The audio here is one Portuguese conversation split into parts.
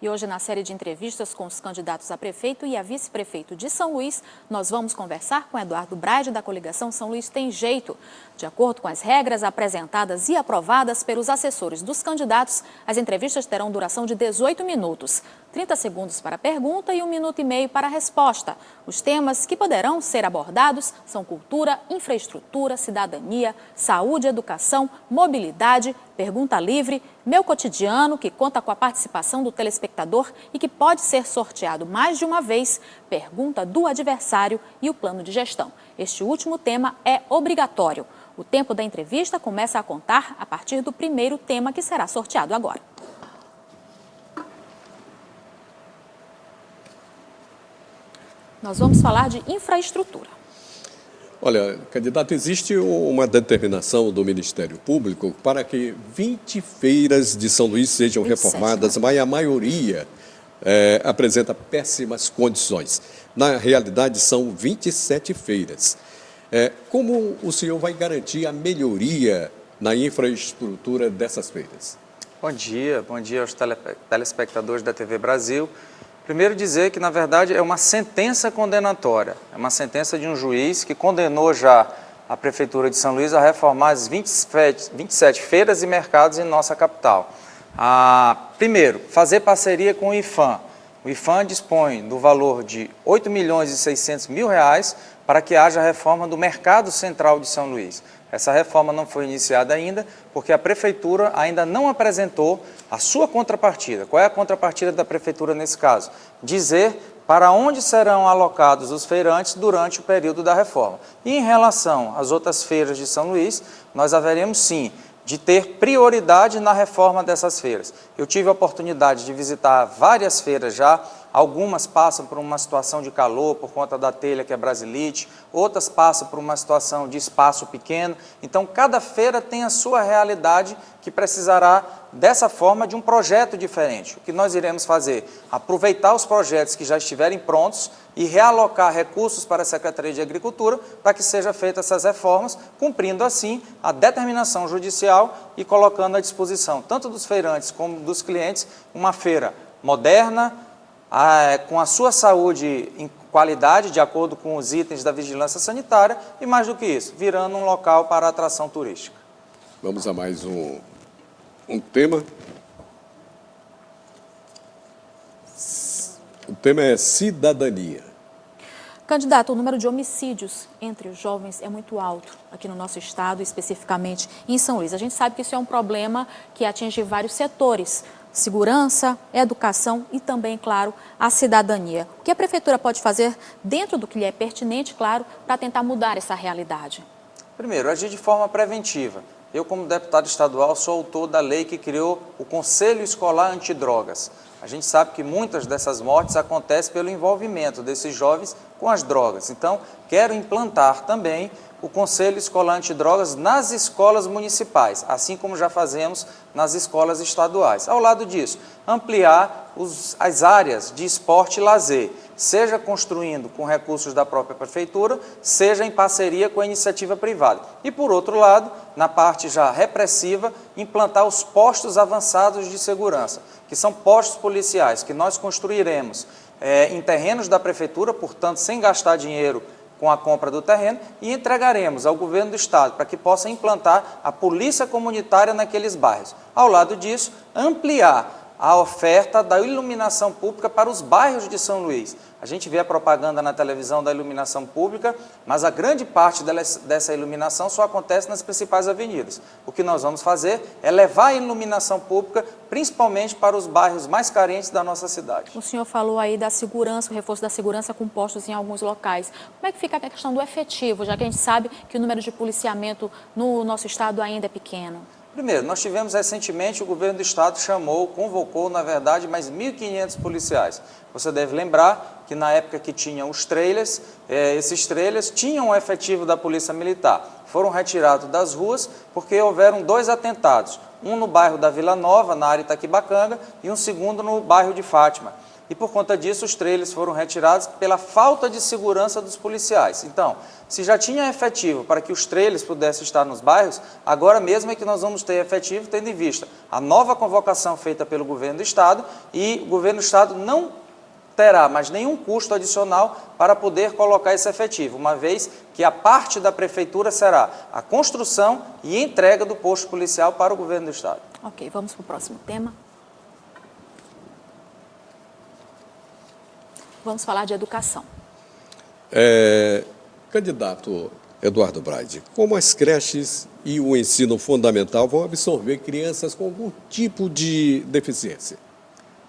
E hoje, na série de entrevistas com os candidatos a prefeito e a vice-prefeito de São Luís, nós vamos conversar com Eduardo Braide, da coligação São Luís Tem Jeito. De acordo com as regras apresentadas e aprovadas pelos assessores dos candidatos, as entrevistas terão duração de 18 minutos. 30 segundos para a pergunta e 1 minuto e meio para a resposta. Os temas que poderão ser abordados são cultura, infraestrutura, cidadania, saúde, educação, mobilidade, pergunta livre, meu cotidiano, que conta com a participação do telespectador e que pode ser sorteado mais de uma vez, pergunta do adversário e o plano de gestão. Este último tema é obrigatório. O tempo da entrevista começa a contar a partir do primeiro tema que será sorteado agora. Nós vamos falar de infraestrutura. Olha, candidato, existe uma determinação do Ministério Público para que 20 feiras de São Luís sejam 27, reformadas, mas a maioria apresenta péssimas condições. Na realidade, são 27 feiras. Como o senhor vai garantir a melhoria na infraestrutura dessas feiras? Bom dia aos telespectadores da TV Brasil. Primeiro dizer que, na verdade, é uma sentença condenatória, é uma sentença de um juiz que condenou já a Prefeitura de São Luís a reformar as 27 feiras e mercados em nossa capital. Primeiro, fazer parceria com o IPHAN. O IPHAN dispõe do valor de R$ 8.600.000 para que haja a reforma do Mercado Central de São Luís. Essa reforma não foi iniciada ainda porque a Prefeitura ainda não apresentou a sua contrapartida. Qual é a contrapartida da Prefeitura nesse caso? Dizer para onde serão alocados os feirantes durante o período da reforma. E em relação às outras feiras de São Luís, nós haveremos sim de ter prioridade na reforma dessas feiras. Eu tive a oportunidade de visitar várias feiras já, algumas passam por uma situação de calor por conta da telha que é brasilite, outras passam por uma situação de espaço pequeno, então cada feira tem a sua realidade que precisará dessa forma de um projeto diferente. O que nós iremos fazer? Aproveitar os projetos que já estiverem prontos e realocar recursos para a Secretaria de Agricultura para que sejam feitas essas reformas, cumprindo assim a determinação judicial e colocando à disposição tanto dos feirantes como dos clientes uma feira moderna, com a sua saúde em qualidade, de acordo com os itens da vigilância sanitária e, mais do que isso, virando um local para atração turística. Vamos a mais um tema. O tema é cidadania. Candidato, o número de homicídios entre os jovens é muito alto aqui no nosso estado, especificamente em São Luís. A gente sabe que isso é um problema que atinge vários setores: segurança, educação e também, claro, a cidadania. O que a Prefeitura pode fazer, dentro do que lhe é pertinente, claro, para tentar mudar essa realidade? Primeiro, agir de forma preventiva. Eu, como deputado estadual, sou autor da lei que criou o Conselho Escolar Antidrogas. A gente sabe que muitas dessas mortes acontecem pelo envolvimento desses jovens com as drogas. Então, quero implantar também o Conselho Escolar Antidrogas nas escolas municipais, assim como já fazemos nas escolas estaduais. Ao lado disso, ampliar as áreas de esporte e lazer, seja construindo com recursos da própria Prefeitura, seja em parceria com a iniciativa privada. E, por outro lado, na parte já repressiva, implantar os postos avançados de segurança, que são postos policiais que nós construiremos em terrenos da Prefeitura, portanto, sem gastar dinheiro com a compra do terreno, e entregaremos ao governo do estado para que possa implantar a polícia comunitária naqueles bairros. Ao lado disso, ampliar a oferta da iluminação pública para os bairros de São Luís. A gente vê a propaganda na televisão da iluminação pública, mas a grande parte dessa iluminação só acontece nas principais avenidas. O que nós vamos fazer é levar a iluminação pública principalmente para os bairros mais carentes da nossa cidade. O senhor falou aí da segurança, o reforço da segurança com postos em alguns locais. Como é que fica a questão do efetivo, já que a gente sabe que o número de policiamento no nosso estado ainda é pequeno? Primeiro, nós tivemos recentemente, o governo do estado convocou, na verdade, mais 1.500 policiais. Você deve lembrar que na época que tinham os trailers, esses trailers tinham o efetivo da Polícia Militar. Foram retirados das ruas porque houveram 2 atentados, um no bairro da Vila Nova, na área Itaquibacanga, e um segundo no bairro de Fátima. e por conta disso os trailers foram retirados pela falta de segurança dos policiais. Então, se já tinha efetivo para que os trailers pudessem estar nos bairros, agora mesmo é que nós vamos ter efetivo, tendo em vista a nova convocação feita pelo governo do Estado, e o governo do Estado não terá mais nenhum custo adicional para poder colocar esse efetivo, uma vez que a parte da Prefeitura será a construção e entrega do posto policial para o governo do Estado. Ok, vamos para o próximo tema. Vamos falar de educação. Candidato Eduardo Braide, como as creches e o ensino fundamental vão absorver crianças com algum tipo de deficiência?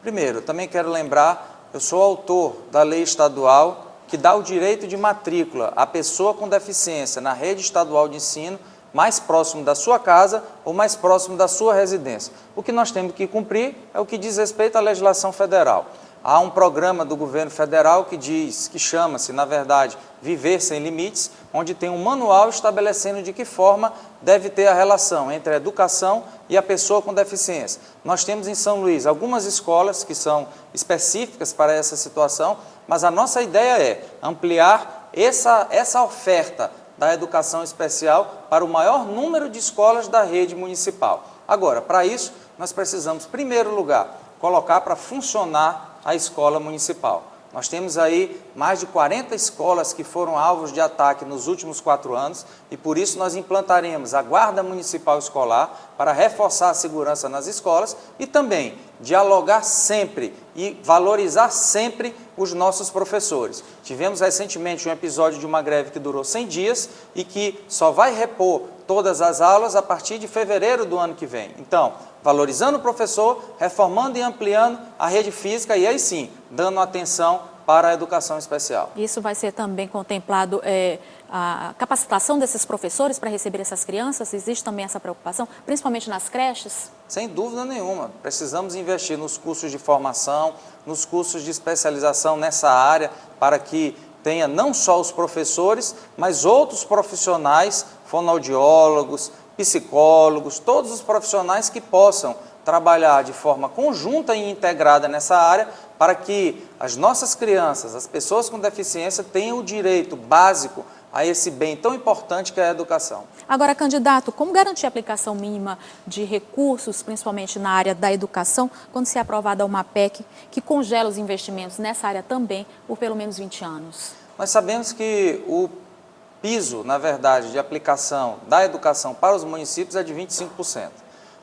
Primeiro, também quero lembrar, eu sou autor da lei estadual que dá o direito de matrícula à pessoa com deficiência na rede estadual de ensino mais próximo da sua casa ou mais próximo da sua residência. O que nós temos que cumprir é o que diz respeito à legislação federal. Há um programa do governo federal que chama-se, na verdade, Viver Sem Limites, onde tem um manual estabelecendo de que forma deve ter a relação entre a educação e a pessoa com deficiência. Nós temos em São Luís algumas escolas que são específicas para essa situação, mas a nossa ideia é ampliar essa oferta da educação especial para o maior número de escolas da rede municipal. Agora, para isso, nós precisamos, em primeiro lugar, colocar para funcionar a escola municipal. Nós temos aí mais de 40 escolas que foram alvos de ataque nos últimos 4 anos e por isso nós implantaremos a Guarda Municipal Escolar para reforçar a segurança nas escolas e também dialogar sempre e valorizar sempre os nossos professores. Tivemos recentemente um episódio de uma greve que durou 100 dias e que só vai repor todas as aulas a partir de fevereiro do ano que vem. Então, valorizando o professor, reformando e ampliando a rede física e aí sim, dando atenção para a educação especial. Isso vai ser também contemplado a capacitação desses professores para receber essas crianças? Existe também essa preocupação, principalmente nas creches? Sem dúvida nenhuma. Precisamos investir nos cursos de formação, nos cursos de especialização nessa área, para que tenha não só os professores, mas outros profissionais, fonoaudiólogos, psicólogos, todos os profissionais que possam trabalhar de forma conjunta e integrada nessa área para que as nossas crianças, as pessoas com deficiência, tenham o direito básico a esse bem tão importante que é a educação. Agora, candidato, como garantir a aplicação mínima de recursos, principalmente na área da educação, quando se é aprovada uma PEC que congela os investimentos nessa área também por pelo menos 20 anos? Nós sabemos que o piso, na verdade, de aplicação da educação para os municípios é de 25%.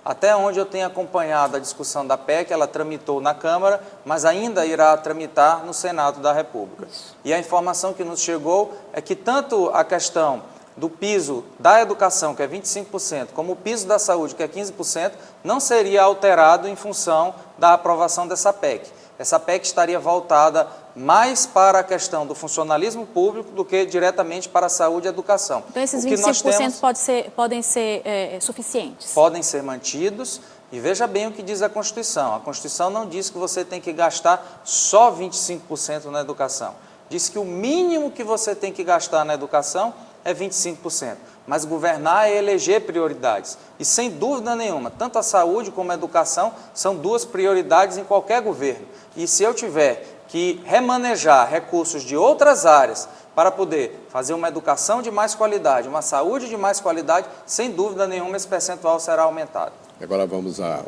Até onde eu tenho acompanhado a discussão da PEC, ela tramitou na Câmara, mas ainda irá tramitar no Senado da República. E a informação que nos chegou é que tanto a questão do piso da educação, que é 25%, como o piso da saúde, que é 15%, não seria alterado em função da aprovação dessa PEC. Essa PEC estaria voltada mais para a questão do funcionalismo público do que diretamente para a saúde e a educação. Então, esses 25% podem ser suficientes? Podem ser mantidos. E veja bem o que diz a Constituição. A Constituição não diz que você tem que gastar só 25% na educação. Diz que o mínimo que você tem que gastar na educação é 25%. Mas governar é eleger prioridades. E sem dúvida nenhuma, tanto a saúde como a educação são duas prioridades em qualquer governo. E se eu tiver que remanejar recursos de outras áreas para poder fazer uma educação de mais qualidade, uma saúde de mais qualidade, sem dúvida nenhuma esse percentual será aumentado. Agora vamos a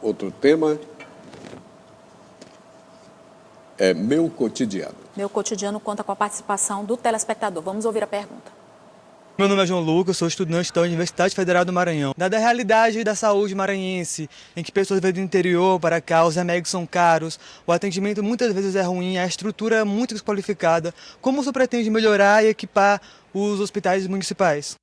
outro tema. É Meu Cotidiano. Meu Cotidiano conta com a participação do telespectador. Vamos ouvir a pergunta. Meu nome é João Lucas, sou estudante da Universidade Federal do Maranhão. Dada a realidade da saúde maranhense, em que pessoas vêm do interior para cá, os remédios são caros, o atendimento muitas vezes é ruim, a estrutura é muito desqualificada, como o senhor pretende melhorar e equipar os hospitais municipais?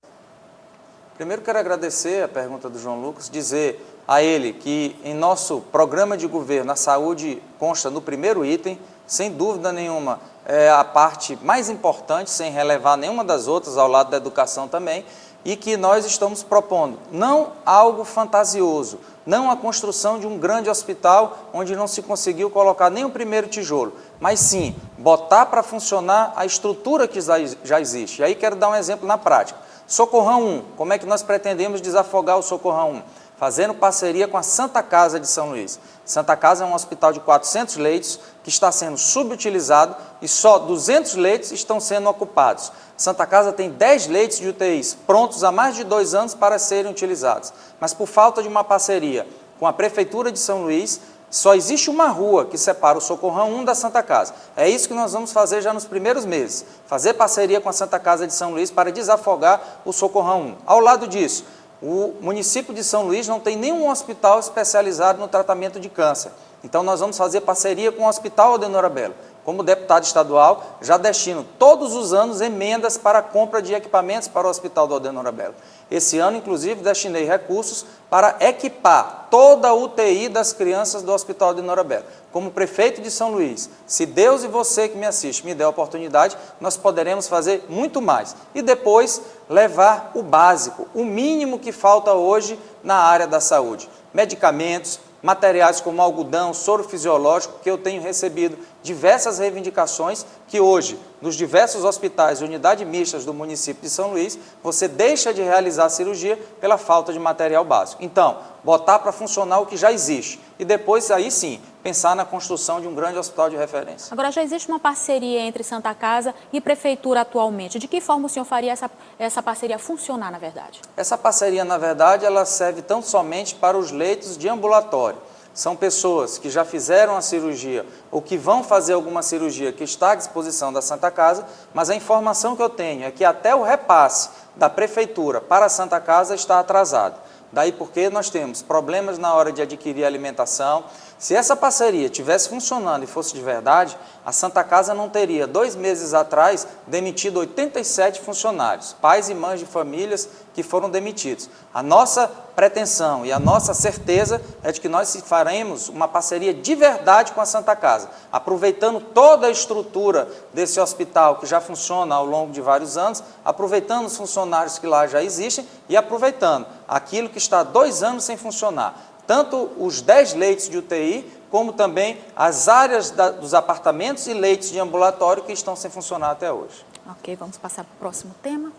Primeiro quero agradecer a pergunta do João Lucas, dizer a ele que em nosso programa de governo a saúde consta no primeiro item, sem dúvida nenhuma é a parte mais importante, sem relevar nenhuma das outras, ao lado da educação também, e que nós estamos propondo não algo fantasioso, não a construção de um grande hospital onde não se conseguiu colocar nem o primeiro tijolo, mas sim botar para funcionar a estrutura que já existe. E aí quero dar um exemplo na prática. Socorrão 1, como é que nós pretendemos desafogar o Socorrão 1? fazendo parceria com a Santa Casa de São Luís. Santa Casa é um hospital de 400 leitos que está sendo subutilizado e só 200 leitos estão sendo ocupados. Santa Casa tem 10 leitos de UTIs prontos há mais de 2 anos para serem utilizados, mas por falta de uma parceria com a Prefeitura de São Luís, só existe uma rua que separa o Socorrão 1 da Santa Casa. É isso que nós vamos fazer já nos primeiros meses, fazer parceria com a Santa Casa de São Luís para desafogar o Socorrão 1. Ao lado disso, o município de São Luís não tem nenhum hospital especializado no tratamento de câncer. Então nós vamos fazer parceria com o Hospital Aldenor Abelo. Como deputado estadual, já destino todos os anos emendas para a compra de equipamentos para o Hospital do Aldenor Abelo. Esse ano, inclusive, destinei recursos para equipar toda a UTI das crianças do Hospital Aldenor Abelo. Como prefeito de São Luís, se Deus e você que me assiste me der a oportunidade, nós poderemos fazer muito mais. E depois levar o básico, o mínimo que falta hoje na área da saúde. Medicamentos, materiais como algodão, soro fisiológico, que eu tenho recebido diversas reivindicações que hoje, nos diversos hospitais e unidades mistas do município de São Luís, você deixa de realizar a cirurgia pela falta de material básico. Então, botar para funcionar o que já existe e depois, aí sim, pensar na construção de um grande hospital de referência. Agora, já existe uma parceria entre Santa Casa e Prefeitura atualmente. De que forma o senhor faria essa parceria funcionar, na verdade? Essa parceria, na verdade, ela serve tão somente para os leitos de ambulatório. São pessoas que já fizeram a cirurgia ou que vão fazer alguma cirurgia que está à disposição da Santa Casa, mas a informação que eu tenho é que até o repasse da Prefeitura para a Santa Casa está atrasado. Daí porque nós temos problemas na hora de adquirir alimentação. Se essa parceria estivesse funcionando e fosse de verdade, a Santa Casa não teria, 2 meses atrás, demitido 87 funcionários, pais e mães de famílias que foram demitidos. A nossa pretensão e a nossa certeza é de que nós faremos uma parceria de verdade com a Santa Casa, aproveitando toda a estrutura desse hospital que já funciona ao longo de vários anos, aproveitando os funcionários que lá já existem e aproveitando aquilo que está há 2 anos sem funcionar. Tanto os 10 leitos de UTI, como também as áreas dos apartamentos e leitos de ambulatório que estão sem funcionar até hoje. Ok, vamos passar para o próximo tema.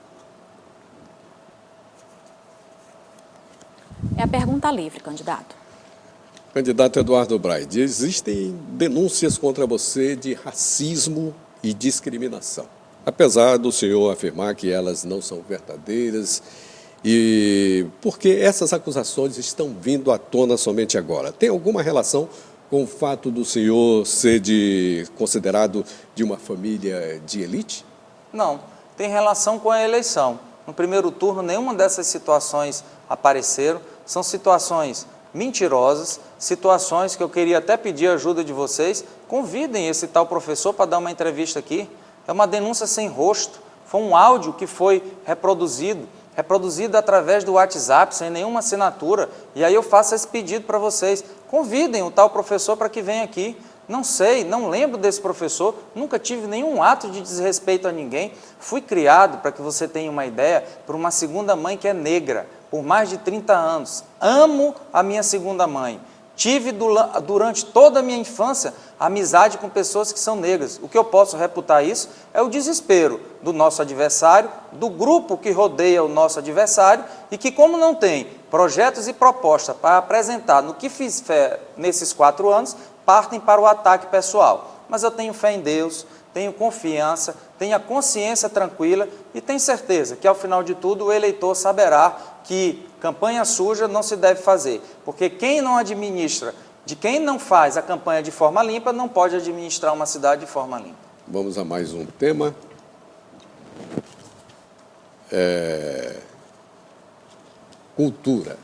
É a pergunta livre, candidato. Candidato Eduardo Braide, existem denúncias contra você de racismo e discriminação. Apesar do senhor afirmar que elas não são verdadeiras, e porque essas acusações estão vindo à tona somente agora? Tem alguma relação com o fato do senhor ser considerado de uma família de elite? Não, tem relação com a eleição. No primeiro turno, nenhuma dessas situações apareceram. São situações mentirosas, situações que eu queria até pedir a ajuda de vocês. Convidem esse tal professor para dar uma entrevista aqui. É uma denúncia sem rosto. Foi um áudio que foi reproduzido através do WhatsApp, sem nenhuma assinatura, e aí eu faço esse pedido para vocês. Convidem o tal professor para que venha aqui. Não sei, não lembro desse professor, nunca tive nenhum ato de desrespeito a ninguém. Fui criado, para que você tenha uma ideia, por uma segunda mãe que é negra, por mais de 30 anos. Amo a minha segunda mãe. Tive durante toda a minha infância amizade com pessoas que são negras. O que eu posso reputar isso é o desespero do nosso adversário, do grupo que rodeia o nosso adversário e que, como não tem projetos e propostas para apresentar no que fiz fé nesses 4 anos, partem para o ataque pessoal. Mas eu tenho fé em Deus, tenho confiança, tenho a consciência tranquila e tenho certeza que, ao final de tudo, o eleitor saberá que campanha suja não se deve fazer, porque quem não administra, de quem não faz a campanha de forma limpa, não pode administrar uma cidade de forma limpa. Vamos a mais um tema. Cultura.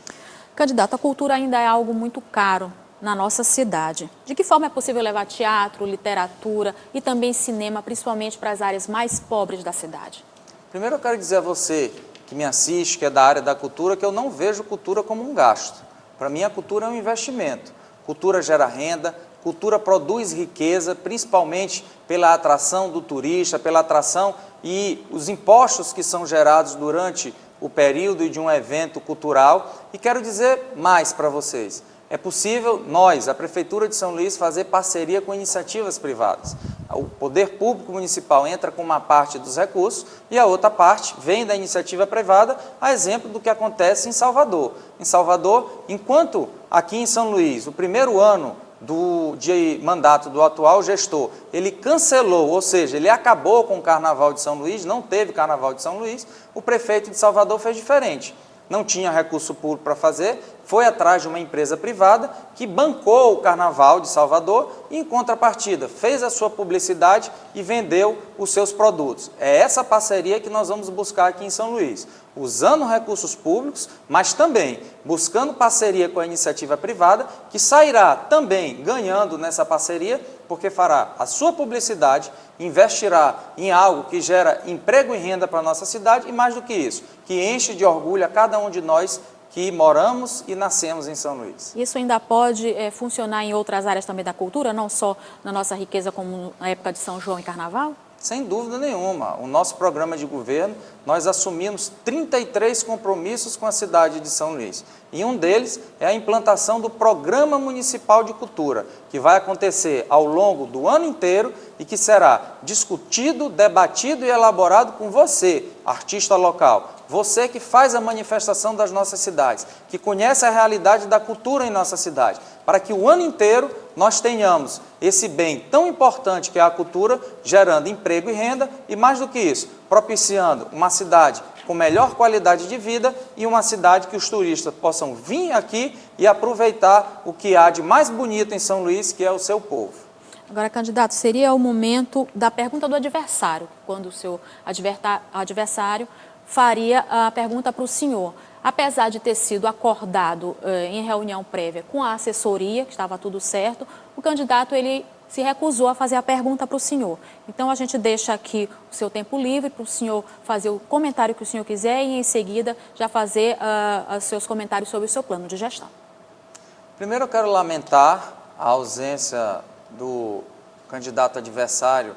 Candidato, a cultura ainda é algo muito caro na nossa cidade. De que forma é possível levar teatro, literatura e também cinema, principalmente para as áreas mais pobres da cidade? Primeiro eu quero dizer a você que me assiste, que é da área da cultura, que eu não vejo cultura como um gasto. Para mim a cultura é um investimento. Cultura gera renda, cultura produz riqueza, principalmente pela atração do turista, pela atração e os impostos que são gerados durante o período de um evento cultural. E quero dizer mais para vocês. É possível nós, a Prefeitura de São Luís, fazer parceria com iniciativas privadas. o poder público municipal entra com uma parte dos recursos e a outra parte vem da iniciativa privada, a exemplo do que acontece em Salvador. Em Salvador, enquanto aqui em São Luís, o primeiro ano de mandato do atual gestor, ele cancelou, ou seja, ele acabou com o Carnaval de São Luís, não teve Carnaval de São Luís, o prefeito de Salvador fez diferente. Não tinha recurso público para fazer, foi atrás de uma empresa privada que bancou o Carnaval de Salvador e, em contrapartida, fez a sua publicidade e vendeu os seus produtos. É essa parceria que nós vamos buscar aqui em São Luís, usando recursos públicos, mas também buscando parceria com a iniciativa privada, que sairá também ganhando nessa parceria, porque fará a sua publicidade, investirá em algo que gera emprego e renda para a nossa cidade e, mais do que isso, que enche de orgulho a cada um de nós que moramos e nascemos em São Luís. Isso ainda pode funcionar em outras áreas também da cultura, não só na nossa riqueza como na época de São João e Carnaval? Sem dúvida nenhuma. O nosso programa de governo, nós assumimos 33 compromissos com a cidade de São Luís. E um deles é a implantação do Programa Municipal de Cultura, que vai acontecer ao longo do ano inteiro e que será discutido, debatido e elaborado com você, artista local. Você que faz a manifestação das nossas cidades, que conhece a realidade da cultura em nossa cidade, para que o ano inteiro nós tenhamos esse bem tão importante que é a cultura, gerando emprego e renda e, mais do que isso, propiciando uma cidade com melhor qualidade de vida e uma cidade que os turistas possam vir aqui e aproveitar o que há de mais bonito em São Luís, que é o seu povo. Agora, candidato, seria o momento da pergunta do adversário, quando o seu adversário faria a pergunta para o senhor. Apesar de ter sido acordado em reunião prévia com a assessoria, que estava tudo certo, o candidato ele se recusou a fazer a pergunta para o senhor. Então, a gente deixa aqui o seu tempo livre para o senhor fazer o comentário que o senhor quiser e, em seguida, já fazer os seus comentários sobre o seu plano de gestão. Primeiro, eu quero lamentar a ausência do candidato adversário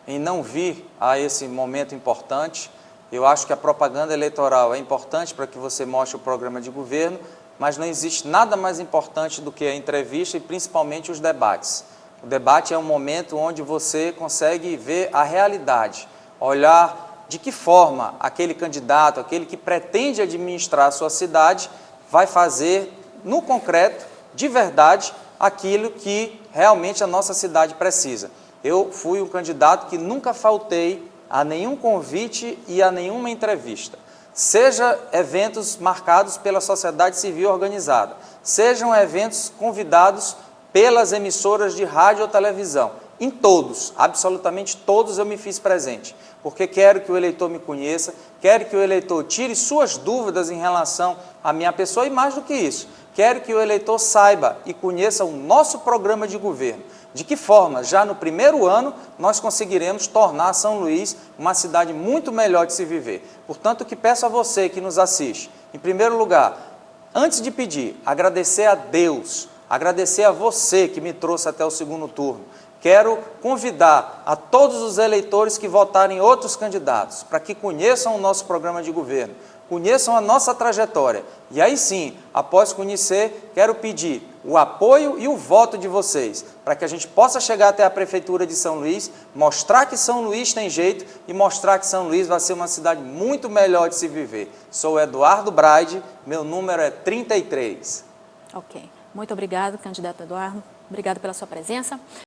em não vir a esse momento importante. Eu acho que a propaganda eleitoral é importante para que você mostre o programa de governo, mas não existe nada mais importante do que a entrevista e principalmente os debates. O debate é um momento onde você consegue ver a realidade, olhar de que forma aquele candidato, aquele que pretende administrar a sua cidade, vai fazer no concreto, de verdade, aquilo que realmente a nossa cidade precisa. Eu fui um candidato que nunca faltei a nenhum convite e a nenhuma entrevista. Seja eventos marcados pela sociedade civil organizada, sejam eventos convidados pelas emissoras de rádio ou televisão. Em todos, absolutamente todos eu me fiz presente, porque quero que o eleitor me conheça, quero que o eleitor tire suas dúvidas em relação à minha pessoa e, mais do que isso, quero que o eleitor saiba e conheça o nosso programa de governo. De que forma, já no primeiro ano, nós conseguiremos tornar São Luís uma cidade muito melhor de se viver. Portanto, o que peço a você que nos assiste, em primeiro lugar, antes de pedir, agradecer a Deus, agradecer a você que me trouxe até o segundo turno. Quero convidar a todos os eleitores que votarem em outros candidatos, para que conheçam o nosso programa de governo, conheçam a nossa trajetória. E aí sim, após conhecer, quero pedir o apoio e o voto de vocês, para que a gente possa chegar até a Prefeitura de São Luís, mostrar que São Luís tem jeito e mostrar que São Luís vai ser uma cidade muito melhor de se viver. Sou Eduardo Braide, meu número é 33. Ok. Muito obrigado, candidato Eduardo. Obrigado pela sua presença.